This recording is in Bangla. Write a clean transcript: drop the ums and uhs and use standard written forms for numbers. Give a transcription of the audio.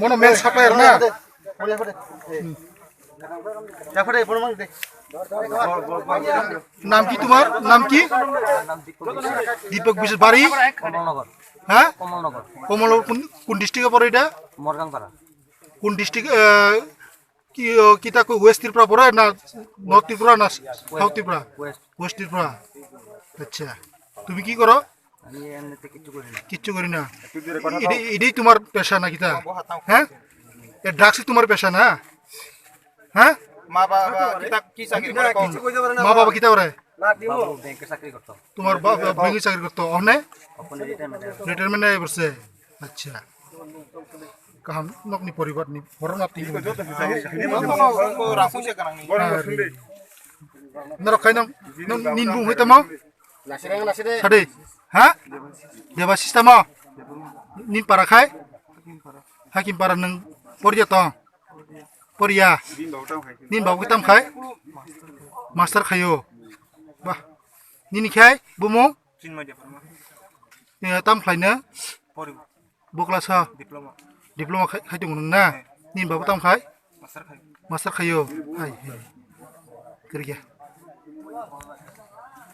মনে মেল সাপ্লায়ার না নাম কি তোমার নাম কি দীপক বিশ্বাস বাড়ি হ্যাঁ কমলনগর কোন ডিস্ট্রিক্টে পড়ে এটা কোন ডিস্ট্রিক্ট কি কিতা ওয়েস্ট ত্রিপুরা পড়ে না নর্থ ত্রিপুরা না সাউথ ত্রিপুরা ওয়েস্ট ত্রিপুরা আচ্ছা তুমি কি করো কিচ্ছু করি না এটাই তোমার পেশা না কিতা হ্যাঁ এ ড্রাগসই তোমার পেশা না হ্যাঁ মা বাবা কিতা করে তোমার ব্যাংকে চাকরি করতো অনে রিটায়ারমেন্ট করছে আচ্ছা কাহাম নকনি পরিবার নি বড় নাতি নর খাইনাম নিন বুং হইতাম সাদে হ্যাঁ দেবা সিস্টেম নিন পারা খাই হাকিম পারা নং পরিয়া তো পরিয়া নিন বাবু কিতাম খাই মাস্টার খাयो বাহ নিনি খাই বুমু tam খাইনো বক্লাসা diploma খাইতো नोंना निन बाबू tam खाय मास्टार खायो हाय करिया